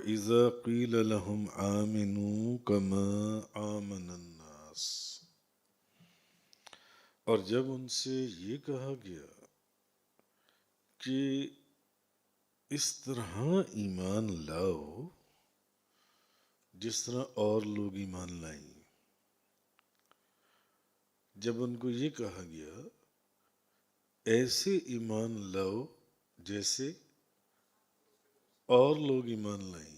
وَإِذَا قِيلَ لَهُمْ آمِنُوا كَمَا آمَنَ النَّاسِ، اور جب ان سے یہ کہا گیا کہ اس طرح ایمان لاؤ جس طرح اور لوگ ایمان لائیں، جب ان کو یہ کہا گیا ایسے ایمان لاؤ جیسے اور لوگ ایمان لائیں،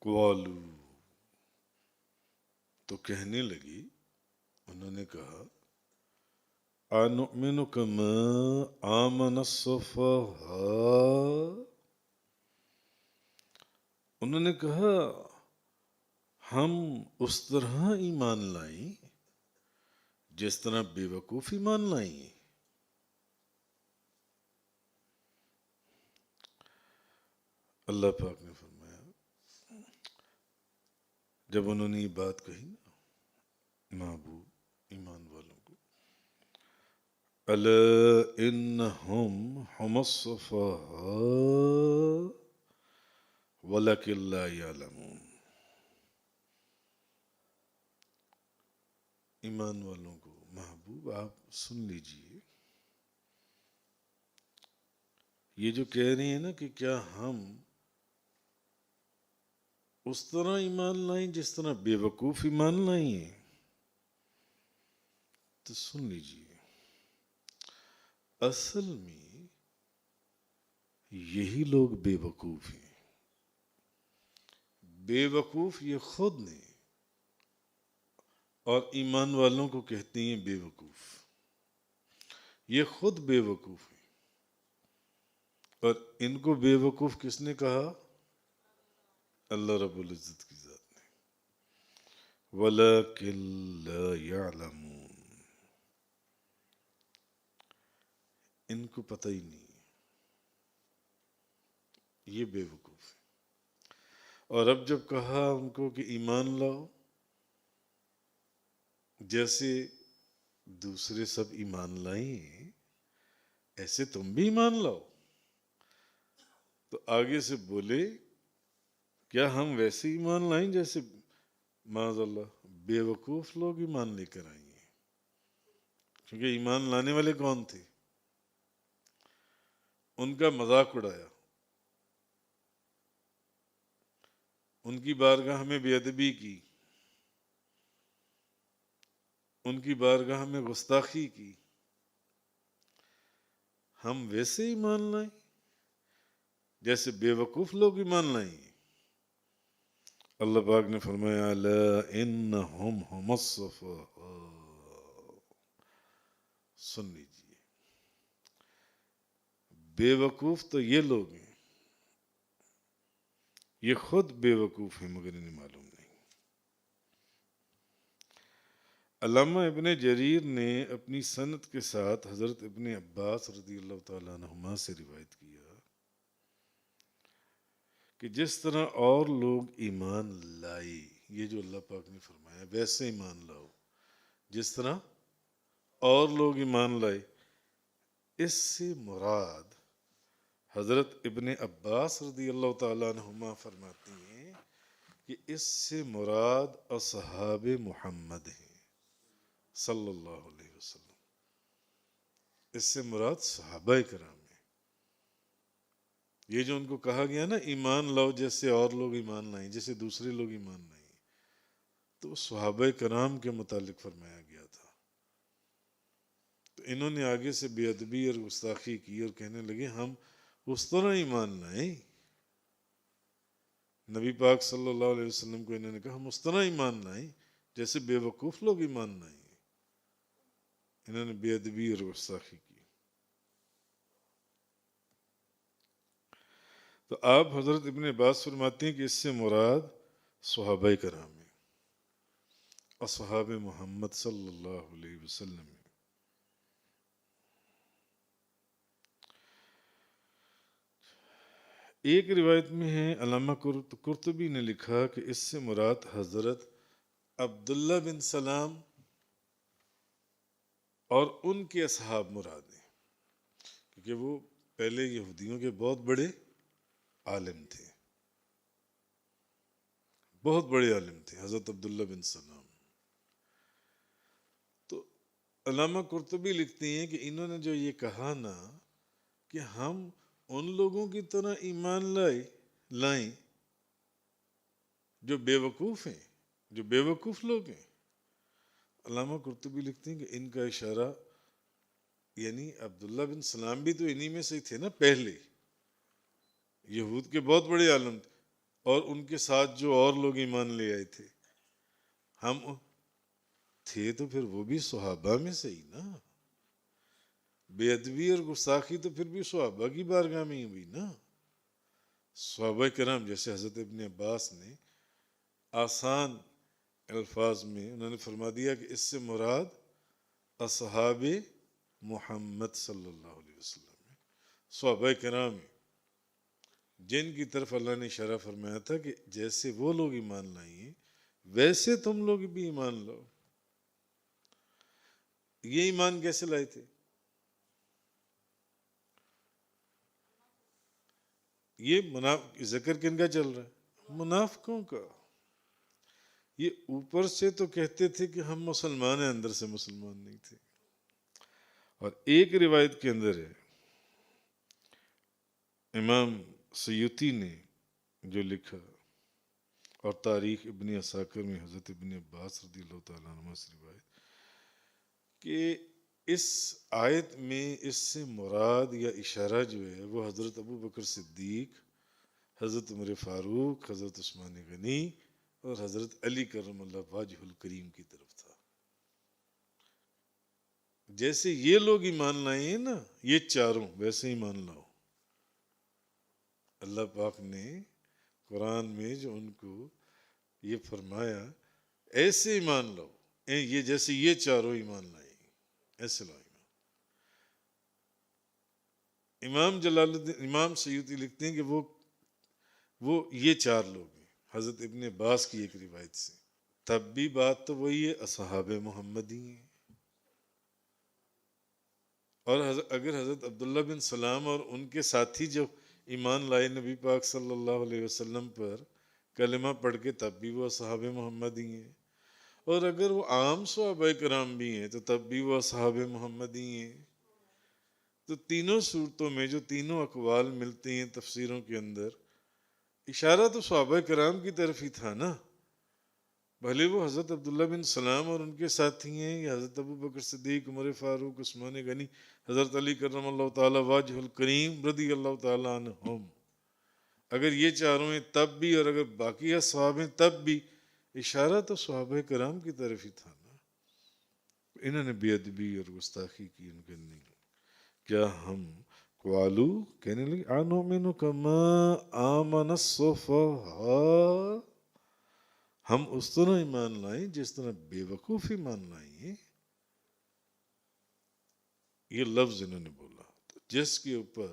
قالو، تو کہنے لگی، انہوں نے کہا انؤمن کما آمن السفہاء، انہوں نے کہا ہم اس طرح ایمان لائیں جس طرح بے وقوف ایمان لائیں۔ اللہ پاک نے فرمایا جب انہوں نے یہ بات کہی نا محبوب ایمان والوں کو، الا انہم ہم الصفہاء ولکن لا یعلمون، ایمان والوں کو محبوب آپ سن لیجئے، یہ جو کہہ رہی ہیں نا کہ کیا ہم اس طرح ایمان لائیں جس طرح بے وقوف ایمان لائیں، تو سن لیجئے اصل میں یہی لوگ بے وقوف ہیں۔ بے وقوف یہ خود نے، اور ایمان والوں کو کہتے ہیں بے وقوف، یہ خود بے وقوف ہیں، اور ان کو بے وقوف کس نے کہا؟ اللہ رب العزت کی ذات نے، وَلَكِن لَا يَعْلَمُونَ، ان کو پتہ ہی نہیں، یہ بے وقوف ہے۔ اور اب جب کہا ان کو کہ ایمان لاؤ جیسے دوسرے سب ایمان لائیں ایسے تم بھی ایمان لاؤ، تو آگے سے بولے کیا ہم ویسے ایمان لائیں جیسے معاذ اللہ بے وقوف لوگ ایمان لے کر آئیں گے؟ کیونکہ ایمان لانے والے کون تھے؟ ان کا مذاق اڑایا، ان کی بارگاہ میں بے ادبی کی، ان کی بارگاہ میں گستاخی کی، ہم ویسے ایمان لائیں جیسے بے وقوف لوگ ایمان لائیں؟ اللہ پاک نے فرمایا الا انہم ہم الصفہاء، سن لیجیے بے وقوف تو یہ لوگ ہیں، یہ خود بے وقوف ہیں مگر انہیں معلوم نہیں۔ علامہ ابن جریر نے اپنی سند کے ساتھ حضرت ابن عباس رضی اللہ تعالیٰ عنہما سے روایت کیا کہ جس طرح اور لوگ ایمان لائے، یہ جو اللہ پاک نے فرمایا ویسے ایمان لاؤ جس طرح اور لوگ ایمان لائے، اس سے مراد حضرت ابن عباس رضی اللہ تعالیٰ عنہما فرماتے ہیں کہ اس سے مراد اصحاب محمد ہیں صلی اللہ علیہ وسلم، اس سے مراد صحابہ کرام ہیں۔ یہ جو ان کو کہا گیا نا ایمان لاؤ جیسے اور لوگ ایمان لائیں، جیسے دوسرے لوگ ایمان لائیں، تو صحابہ کرام کے متعلق فرمایا گیا تھا۔ تو انہوں نے آگے سے بے ادبی اور گستاخی کی اور کہنے لگے ہم اس طرح ایمان لائیں، نبی پاک صلی اللہ علیہ وسلم کو انہوں نے کہا ہم اس طرح ایمان لائیں جیسے بے وقوف لوگ ایمان لائیں، انہوں نے بے ادبی اور گستاخی کی۔ تو آپ حضرت ابن عباس فرماتے ہیں کہ اس سے مراد صحابہ کرام ہیں، اصحاب محمد صلی اللہ علیہ وسلم ہیں۔ ایک روایت میں ہے علامہ قرطبی نے لکھا کہ اس سے مراد حضرت عبداللہ بن سلام اور ان کے اصحاب مراد ہیں، کیونکہ وہ پہلے یہودیوں کے بہت بڑے عالم تھے، بہت بڑے عالم تھے حضرت عبداللہ بن سلام. تو علامہ قرطبی لکھتے ہیں کہ انہوں نے جو یہ کہا نا کہ ہم ان لوگوں کی طرح ایمان لائیں جو بے وقوف ہیں، جو بے وقوف لوگ ہیں. علامہ قرطبی لکھتے ہیں کہ ان کا اشارہ، یعنی عبداللہ بن سلام بھی تو انہی میں سے تھے نا، پہلے یہود کے بہت بڑے عالم تھے، اور ان کے ساتھ جو اور لوگ ایمان لے آئے تھے، ہم تھے تو پھر وہ بھی صحابہ میں سے ہی نا. بے ادبی اور گستاخی تو پھر بھی صحابہ کی بارگاہ میں ہی ہوئی نا. صحابہ کرام جیسے حضرت ابن عباس نے آسان الفاظ میں انہوں نے فرما دیا کہ اس سے مراد اصحاب محمد صلی اللہ علیہ وسلم ہے، صحابہ کرام ہیں جن کی طرف اللہ نے اشارہ فرمایا تھا کہ جیسے وہ لوگ ایمان لائیں ویسے تم لوگ بھی ایمان لاؤ. یہ ایمان کیسے لائے تھے؟ یہ ذکر کن کا چل رہا ہے؟ منافقوں کا. یہ اوپر سے تو کہتے تھے کہ ہم مسلمان ہیں، اندر سے مسلمان نہیں تھے. اور ایک روایت کے اندر ہے، امام سیوطی نے جو لکھا اور تاریخ ابن عساکر میں حضرت ابن عباس رضی اللہ تعالیٰ عنہ سے روایت، کہ اس آیت میں اس سے مراد یا اشارہ جو ہے وہ حضرت ابو بکر صدیق، حضرت عمر فاروق، حضرت عثمان غنی اور حضرت علی کرم اللہ وجہ الکریم کی طرف تھا. جیسے یہ لوگ ایمان لائے ہیں نا، یہ چاروں، ویسے ایمان لاؤ. اللہ پاک نے قرآن میں جو ان کو یہ فرمایا ایسے ایمان لاؤ، یہ جیسے یہ چاروں ایمان لائے ایسے لاؤ ایمان. امام جلال الدین، امام سیوطی لکھتے ہیں کہ وہ یہ چار لوگ ہیں حضرت ابن عباس کی ایک روایت سے. تب بھی بات تو وہی ہے، اصحاب محمد ہی ہیں. اور اگر حضرت عبداللہ بن سلام اور ان کے ساتھی جو ایمان لائے نبی پاک صلی اللہ علیہ وسلم پر کلمہ پڑھ کے، تب بھی وہ اصحاب محمد ہی ہیں. اور اگر وہ عام صحابہ کرام بھی ہیں تو تب بھی وہ اصحاب محمد ہی ہیں. تو تینوں صورتوں میں جو تینوں اقوال ملتے ہیں تفسیروں کے اندر، اشارہ تو صحابہ کرام کی طرف ہی تھا نا. بھلے وہ حضرت عبداللہ بن سلام اور ان کے ساتھی ہیں، یا حضرت ابو بکر صدیق، عمر فاروق، عثمان غنی، حضرت علی کرم اللہ تعالیٰ وجہ الکریم رضی اللہ تعالیٰ عنہم، اگر یہ چاروں ہیں تب بھی، اور اگر باقی اصحاب ہیں تب بھی، اشارہ تو صحابہ کرام کی طرف ہی تھا نا. انہوں نے بے ادبی اور گستاخی کی ان کے نہیں. کیا ہم قالو کہنے لگے آنؤمن کما آمن السفہاء، ہم اس طرح ایمان لائیں جس طرح بے وقوف ایمان لائیں. یہ لفظ انہوں نے بولا، تو جس کے اوپر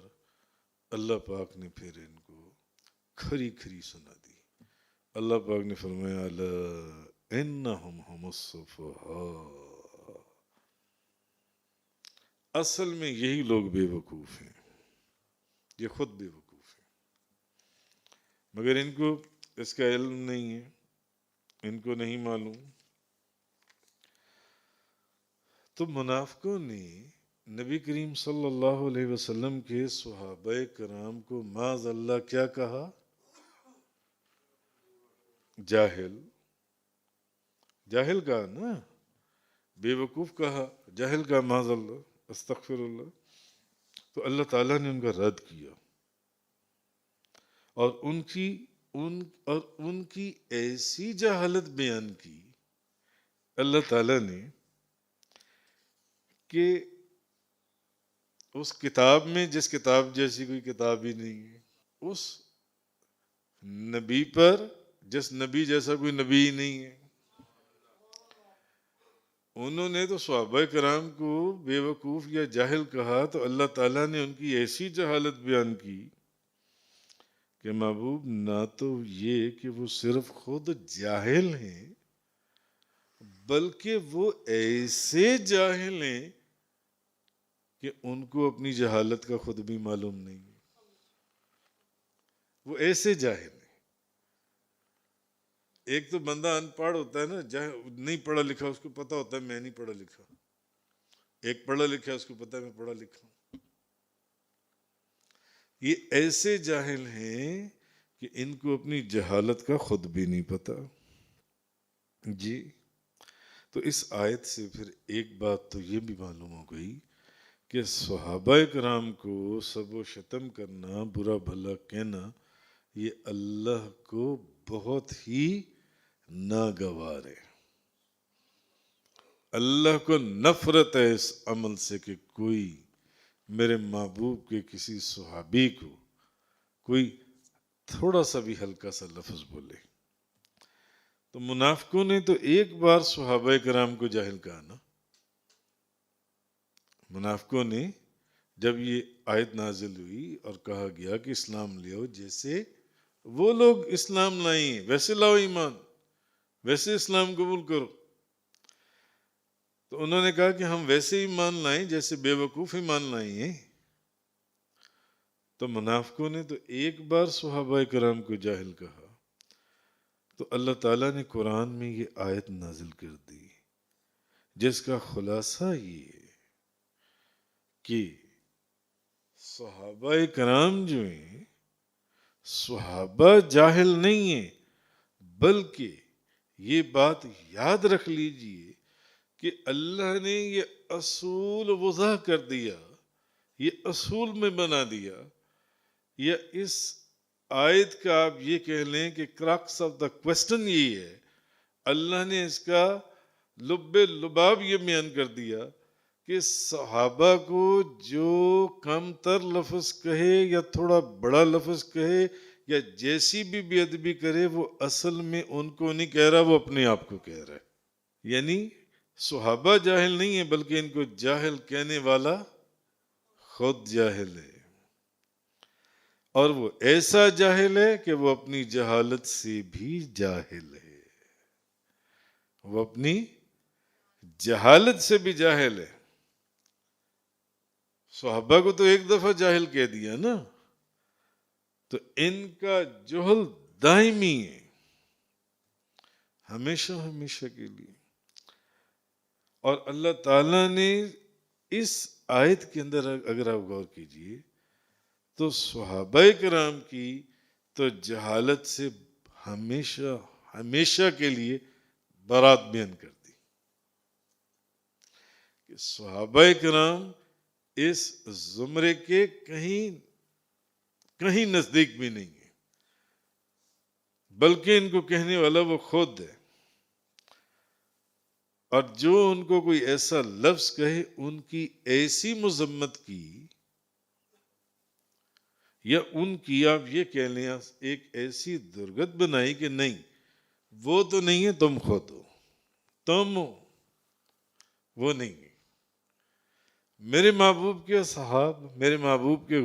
اللہ پاک نے پھر ان کو کھری کھری سنا دی. اللہ پاک نے فرمایا الا انہم ہم السفہاء، اصل میں یہی لوگ بے وقوف ہیں، یہ خود بے وقوف ہیں، مگر ان کو اس کا علم نہیں ہے، ان کو نہیں معلوم. تو منافقوں نے نبی کریم صلی اللہ علیہ وسلم کے صحابہ کرام کو معاذ اللہ کیا کہا؟ جاہل. جاہل کہا نا، بے وقوف کہا، جاہل کہا، معاذ اللہ، استغفر اللہ. تو اللہ تعالیٰ نے ان کا رد کیا اور ان کی ایسی جہالت بیان کی اللہ تعالیٰ نے کہ اس کتاب میں، جس کتاب جیسی کوئی کتاب ہی نہیں ہے، اس نبی پر جس نبی جیسا کوئی نبی ہی نہیں ہے. انہوں نے تو صحابہ کرام کو بے وقوف یا جاہل کہا، تو اللہ تعالیٰ نے ان کی ایسی جہالت بیان کی کہ محبوب، نہ تو یہ کہ وہ صرف خود جاہل ہیں، بلکہ وہ ایسے جاہل ہیں کہ ان کو اپنی جہالت کا خود بھی معلوم نہیں ہے. وہ ایسے جاہل ہیں. ایک تو بندہ ان پڑھ ہوتا ہے نا، نہیں پڑھا لکھا، اس کو پتا ہوتا ہے میں نہیں پڑھا لکھا. ایک پڑھا لکھا ہے، اس کو پتا ہے میں پڑھا لکھا ہوں. یہ ایسے جاہل ہیں کہ ان کو اپنی جہالت کا خود بھی نہیں پتا. جی تو اس آیت سے پھر ایک بات تو یہ بھی معلوم ہو گئی کہ صحابہ کرام کو سب و شتم کرنا، برا بھلا کہنا، یہ اللہ کو بہت ہی ناگوار ہے. اللہ کو نفرت ہے اس عمل سے کہ کوئی میرے محبوب کے کسی صحابی کو کوئی تھوڑا سا بھی ہلکا سا لفظ بولے. تو منافقوں نے تو ایک بار صحابہ کرام کو جاہل کہا نا. منافقوں نے جب یہ آیت نازل ہوئی اور کہا گیا کہ اسلام لے آؤ، جیسے وہ لوگ اسلام لائیں ہیں ویسے لاؤ ایمان، ویسے اسلام قبول کرو. تو انہوں نے کہا کہ ہم ویسے ایمان لائیں جیسے بے وقوف ایمان لائیں ہیں. تو منافقوں نے تو ایک بار صحابہ کرام کو جاہل کہا، تو اللہ تعالیٰ نے قرآن میں یہ آیت نازل کر دی جس کا خلاصہ یہ ہے کہ صحابہ کرام جو ہیں، صحابہ جاہل نہیں ہیں، بلکہ یہ بات یاد رکھ لیجئے کہ اللہ نے یہ اصول وضع کر دیا، یہ اصول میں بنا دیا. یا اس آیت کا آپ یہ کہہ لیں کہ کراکس آف دا کوسٹن یہی ہے، اللہ نے اس کا لب لباب یہ بیان کر دیا کہ صحابہ کو جو کم تر لفظ کہے یا تھوڑا بڑا لفظ کہے یا جیسی بھی بے ادبی کرے، وہ اصل میں ان کو نہیں کہہ رہا، وہ اپنے آپ کو کہہ رہا ہے. یعنی صحابہ جاہل نہیں ہے، بلکہ ان کو جاہل کہنے والا خود جاہل ہے. اور وہ ایسا جاہل ہے کہ وہ اپنی جہالت سے بھی جاہل ہے. وہ اپنی جہالت سے بھی جاہل ہے. صحابہ کو تو ایک دفعہ جاہل کہہ دیا نا، تو ان کا جہل دائمی ہے، ہمیشہ ہمیشہ کے لیے. اور اللہ تعالیٰ نے اس آیت کے اندر اگر آپ غور کیجئے تو صحابہ کرام کی تو جہالت سے ہمیشہ ہمیشہ کے لیے برات بیان کر دی کہ صحابہ کرام اس زمرے کے کہیں نزدیک بھی نہیں ہے، بلکہ ان کو کہنے والا وہ خود ہے. اور جو ان کو کوئی ایسا لفظ کہے، ان کی ایسی مذمت کی یا ان کی آپ یہ کہہ لیں ایک ایسی درگت بنائی کہ نہیں وہ تو نہیں ہے، تم خود ہو، تم ہو، وہ نہیں ہے. میرے محبوب کے اصحاب، میرے محبوب کے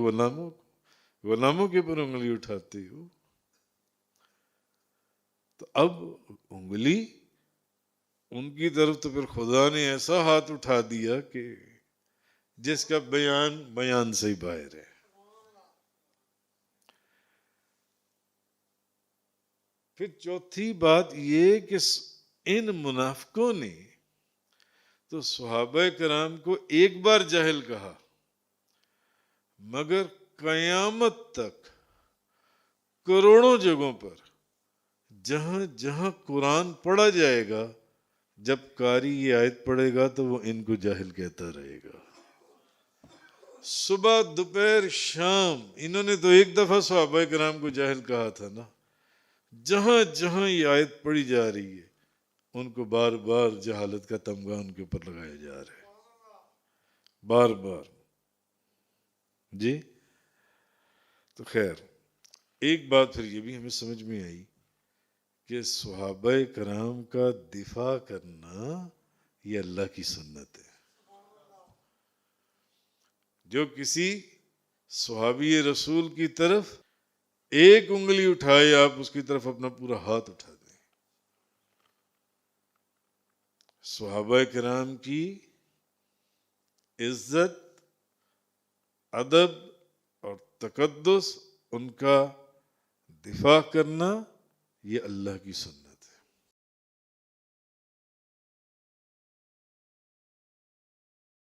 غلاموں کے پر انگلی اٹھاتے ہو. تو اب انگلی ان کی طرف تو پھر خدا نے ایسا ہاتھ اٹھا دیا کہ جس کا بیان سے ہی باہر ہے. پھر چوتھی بات یہ کہ ان منافقوں نے تو صحابہ کرام کو ایک بار جاہل کہا، مگر قیامت تک کروڑوں جگہوں پر جہاں جہاں قرآن پڑھا جائے گا، جب قاری یہ آیت پڑھے گا تو وہ ان کو جاہل کہتا رہے گا. صبح دوپہر شام انہوں نے تو ایک دفعہ صحابہ کرام کو جاہل کہا تھا نا. جہاں جہاں یہ آیت پڑھی جا رہی ہے ان کو بار بار جہالت کا تمغہ ان کے اوپر لگایا جا رہا ہے، بار بار. جی تو خیر ایک بات پھر یہ بھی ہمیں سمجھ میں آئی کہ صحابہ کرام کا دفاع کرنا یہ اللہ کی سنت ہے. جو کسی صحابی رسول کی طرف ایک انگلی اٹھائے، آپ اس کی طرف اپنا پورا ہاتھ اٹھا دیں. صحابہ کرام کی عزت، ادب اور تقدس، ان کا دفاع کرنا یہ اللہ کی سنت